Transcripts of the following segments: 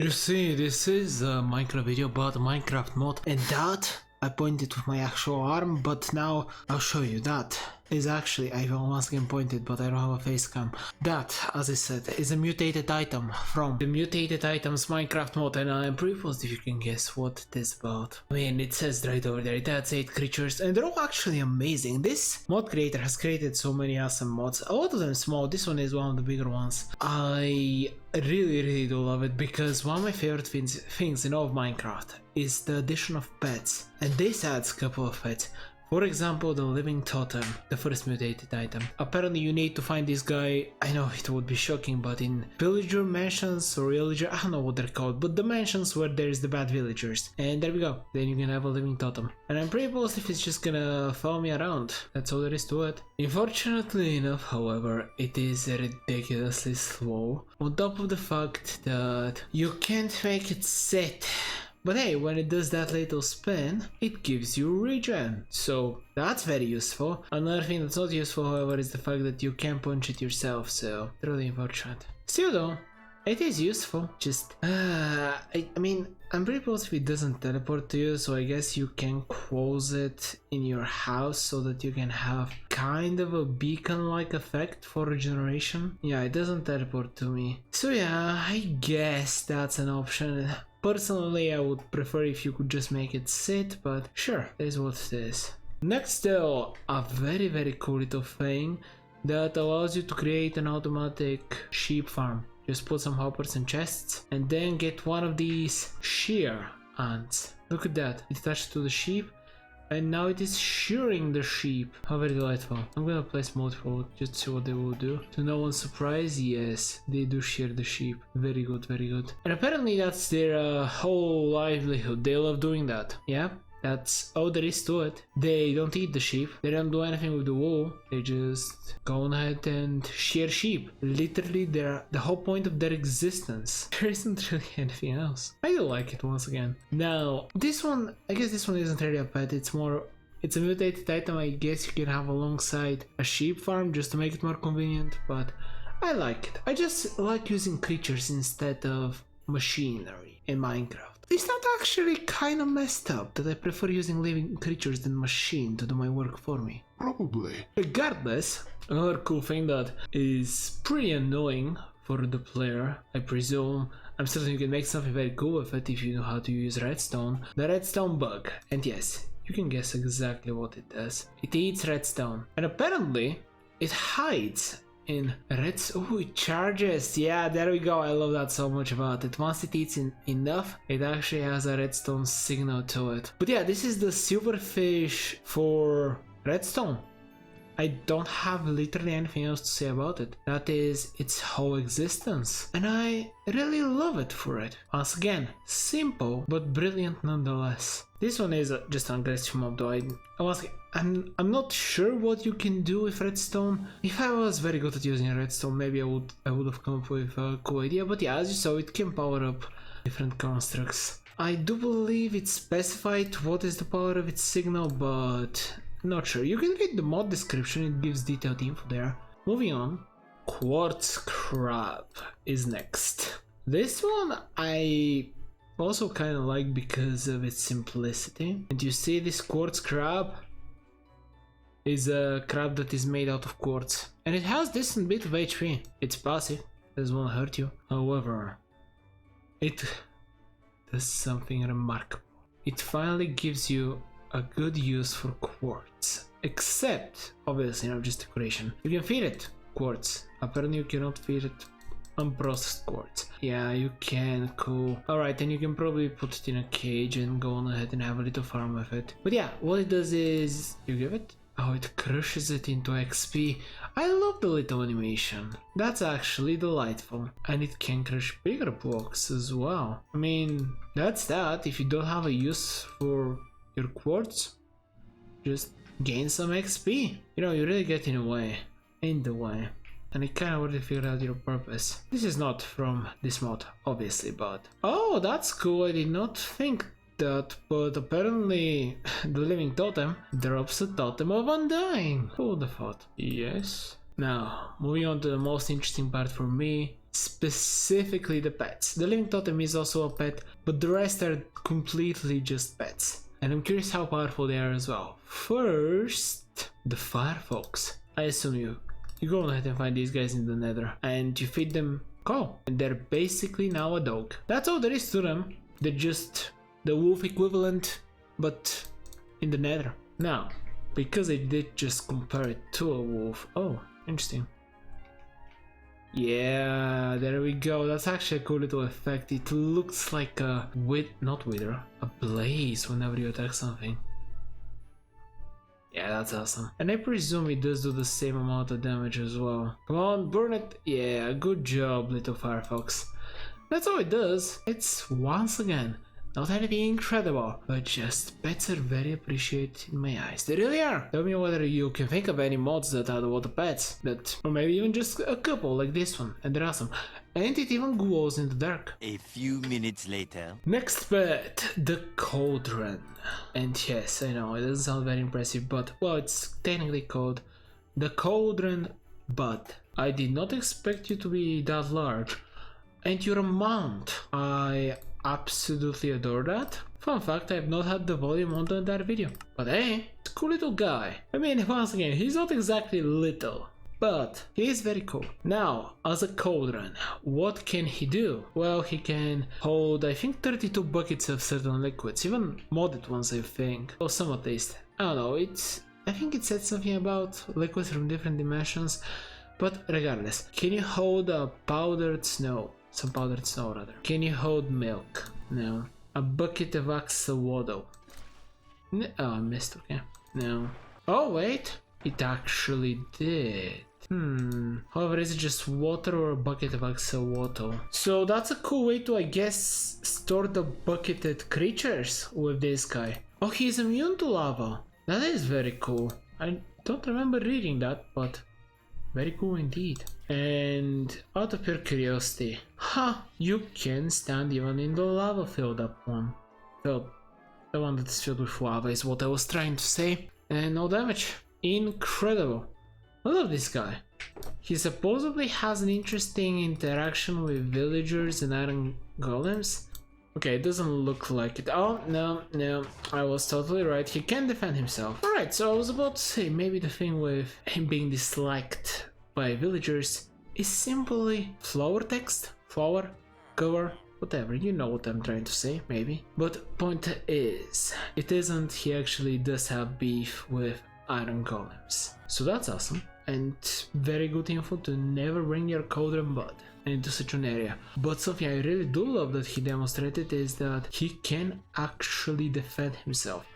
You see, this is a Minecraft video about a Minecraft mod, and that I pointed with my actual arm, but now I'll show you. That is actually, I will once again pointed, but I don't have a face cam. That, as I said, is a mutated item from the Mutated Items Minecraft mod, and I'm pretty positive you can guess what it is about. I mean, it says right over there, it adds 8 creatures, and they're all actually amazing. This mod creator has created so many awesome mods, a lot of them small. This one is one of the bigger ones. I really do love it, because one of my favorite things in all of Minecraft is the addition of pets, and this adds a couple of pets. For example, the living totem, the first mutated item. Apparently you need to find this guy. I know it would be shocking, but in villager mansions or villager, I don't know what they're called, but the mansions where there's the bad villagers. And there we go, then you can have a living totem. And I'm pretty positive it's just gonna follow me around. That's all there is to it. Unfortunately enough, however, it is ridiculously slow. On top of the fact that you can't make it sit. But hey, when it does that little spin, it gives you regen, so that's very useful. Another thing that's not useful, however, is the fact that you can't punch it yourself, so really unfortunate. Still though, it is useful, just I mean, I'm pretty positive it doesn't teleport to you, so I guess you can close it in your house so that you can have kind of a beacon-like effect for regeneration. Yeah, it doesn't teleport to me. So yeah, I guess that's an option. Personally, I would prefer if you could just make it sit, but sure, that is what it is. Next though, a very cool little thing that allows you to create an automatic sheep farm. Just put some hoppers and chests and then get one of these shear ants. Look at that, it attached to the sheep and now it is shearing the sheep. How very delightful. I'm gonna place multiple just to see what they will do. To no one's surprise, yes, they do shear the sheep. Very good, very good. And apparently that's their whole livelihood. They love doing that. Yeah, that's all there is to it. They don't eat the sheep. They don't do anything with the wool. They just go on ahead and shear sheep. Literally, the whole point of their existence. There isn't really anything else. I do like it once again. Now, this one, I guess this one isn't really a pet. It's a mutated item. I guess you can have alongside a sheep farm just to make it more convenient. But I like it. I just like using creatures instead of machinery in Minecraft. Is that actually kind of messed up that I prefer using living creatures than machine to do my work for me? Probably. Regardless, another cool thing that is pretty annoying for the player, I presume, I'm certain you can make something very cool with it if you know how to use redstone. The redstone bug. And yes, you can guess exactly what it does. It eats redstone. And apparently, it hides in oh, it charges. Yeah, there we go. I love that so much about it. Once it eats enough, it actually has a redstone signal to it. But yeah, this is the silverfish for redstone. I don't have literally anything else to say about it. That is its whole existence. And I really love it for it. Once again, simple but brilliant nonetheless. This one is just an aggressive mob though. I'm not sure what you can do with redstone. If I was very good at using redstone, maybe I would have come up with a cool idea. But yeah, as you saw, it can power up different constructs. I do believe it specified what is the power of its signal, but not sure. You can read the mod description, it gives detailed info there. Moving on, quartz crab is next. This one I also kind of like because of its simplicity. And you see, this quartz crab is a crab that is made out of quartz. And it has decent bit of HP. It's passive, doesn't want to hurt you. However, it does something remarkable. It finally gives you a good use for quartz, except obviously not just decoration. You can feed it quartz. Apparently you cannot feed it unprocessed quartz. Yeah, you can, cool. Alright, then you can probably put it in a cage and go on ahead and have a little farm with it. But yeah, what it does is you give it, oh, it crushes it into XP. I love the little animation. That's actually delightful. And it can crush bigger blocks as well. I mean, that's that. If you don't have a use for your quartz, just gain some XP. You know, you really get in the way. And it kind of already figured out your purpose. This is not from this mod, obviously, but oh, that's cool. I did not think that, but apparently the living totem drops a totem of undying. Who would have thought? Yes. Now, moving on to the most interesting part for me, specifically the pets. The living totem is also a pet, but the rest are completely just pets. And I'm curious how powerful they are as well. First, the firefox. I assume you go ahead and find these guys in the nether and you feed them coal. And they're basically now a dog. That's all there is to them. They're just the wolf equivalent, but in the nether. Now, because I did just compare it to a wolf. Oh, interesting. Yeah, there we go. That's actually a cool little effect. It looks like a not wither, a blaze whenever you attack something. Yeah, that's awesome. And I presume it does do the same amount of damage as well. Come on, burn it. Yeah, good job, little firefox. That's all it does. It's, once again, not anything incredible, but just pets are very appreciated in my eyes. They really are. Tell me whether you can think of any mods that are water pets, or maybe even just a couple like this one, and they're awesome. And it even glows in the dark. A few minutes later. Next pet, the cauldron. And yes, I know, it doesn't sound very impressive, but well, it's technically called the cauldron, but I did not expect you to be that large. And you're a mount. I absolutely adore that. Fun fact, I have not had the volume on the entire video. But hey, it's a cool little guy. I mean, once again, he's not exactly little, but he is very cool. Now, as a cauldron, what can he do? Well, he can hold, I think, 32 buckets of certain liquids, even modded ones, I think. Or some at least. I don't know, I think it said something about liquids from different dimensions, but regardless. Can you hold a powdered snow? Some powdered snow, rather. Can you hold milk? No. A bucket of axolotl. Oh, I missed, okay. No. Oh, wait. It actually did. However, is it just water or a bucket of axolotl? So that's a cool way to, I guess, store the bucketed creatures with this guy. Oh, he's immune to lava. That is very cool. I don't remember reading that, but very cool indeed. And out of pure curiosity, you can stand even in the lava filled up one. The one that's filled with lava is what I was trying to say. And no damage. Incredible. I love this guy. He supposedly has an interesting interaction with villagers and iron golems. Okay, it doesn't look like it. Oh, no, I was totally right. He can defend himself. Alright, so I was about to say, maybe the thing with him being disliked by villagers is simply flower text, flower, cover, whatever, you know what I'm trying to say, maybe. But point is, it isn't, he actually does have beef with iron golems. So that's awesome, and very good info to never bring your cauldron bud into such an area. But something I really do love that he demonstrated is that he can actually defend himself.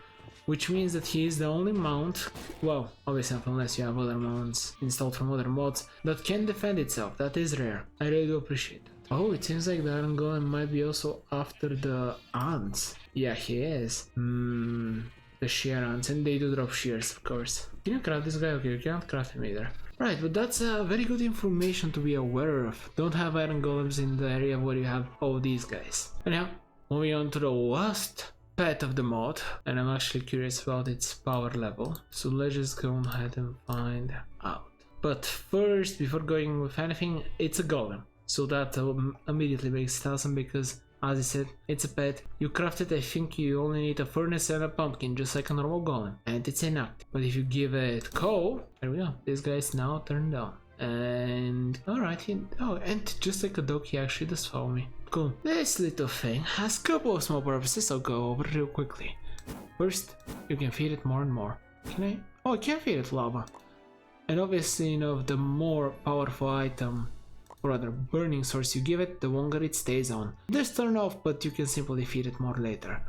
Which means that he is the only mount, well, obviously unless you have other mounts installed from other mods, that can defend itself. That is rare. I really do appreciate that. Oh, it seems like the Iron Golem might be also after the ants. Yeah, he is. The shear ants, and they do drop shears, of course. Can you craft this guy? Okay, you can't craft him either. Right, but that's very good information to be aware of. Don't have Iron Golems in the area where you have all these guys. Anyhow, moving on to the last pet of the mod, and I'm actually curious about its power level, so let's just go ahead and find out. But first, before going with anything, it's a golem, so that immediately makes it awesome because, as I said, it's a pet. You craft it, I think you only need a furnace and a pumpkin, just like a normal golem, and it's inactive. But if you give it coal, there we go, this guy is now turned on. And alright, and just like a dog, he actually does follow me. Cool. This little thing has a couple of small purposes I'll go over real quickly. First, you can feed it more and more. Can I? Oh, I can feed it lava. And obviously, you know, the more powerful item, or rather burning source you give it, the longer it stays on. It does turn off, but you can simply feed it more later.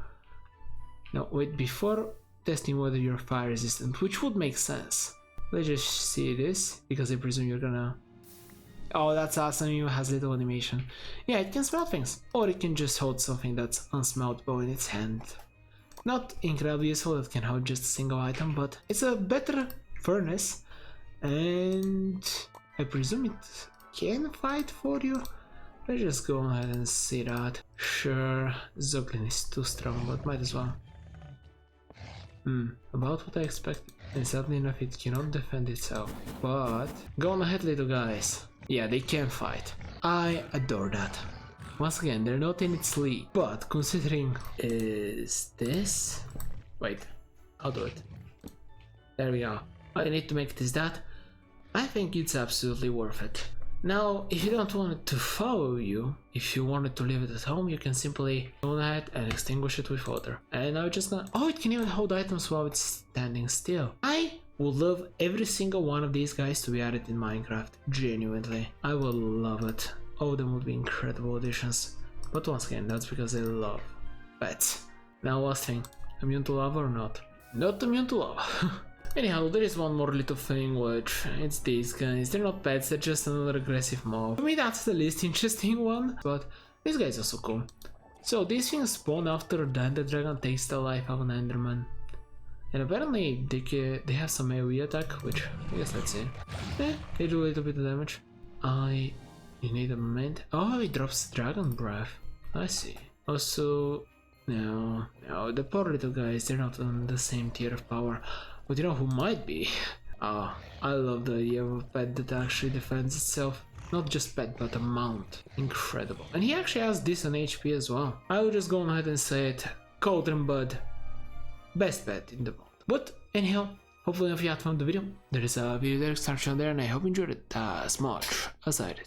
Now, wait, before testing whether you're fire resistant, which would make sense. Let's just see this, because I presume you're gonna... Oh, that's awesome, it has little animation. Yeah, it can smell things, or it can just hold something that's unsmellable in its hand. Not incredibly useful, that can hold just a single item, but it's a better furnace, and I presume it can fight for you. Let's just go ahead and see that. Sure, Zoglin is too strong, but might as well. About what I expected. And sadly enough, it cannot defend itself. But go on ahead, little guys. Yeah, they can fight. I adore that. Once again, they're not in its league, but considering... Is this? Wait, I'll do it. There we go. I need to make this that. I think it's absolutely worth it. Now, if you don't want it to follow you, if you want it to leave it at home, you can simply go ahead and extinguish it with water. And I'm just gonna... Oh, it can even hold items while it's standing still. I would love every single one of these guys to be added in Minecraft. Genuinely. I will love it. All of them would be incredible additions. But once again, that's because I love pets. Now last thing, immune to lava or not? Not immune to lava. Anyhow, there is one more little thing, which it's these guys. They're not pets, they're just another aggressive mob. For me, that's the least interesting one, but this guy's also cool. So these things spawn after the Ender Dragon takes the life of an Enderman. And apparently they have some AoE attack, which I guess let's see. They do a little bit of damage. You need a moment. Oh, it drops Dragon Breath. I see. Also, no, the poor little guys, they're not on the same tier of power. But you know who might be? I love the idea of a pet that actually defends itself. Not just pet, but a mount. Incredible. And he actually has decent HP as well. I will just go ahead and say it. Cauldron Bud. Best pet in the world. But anyhow, hopefully if you had fun with the video, there is a video there, start on there, and I hope you enjoyed it as much as I did.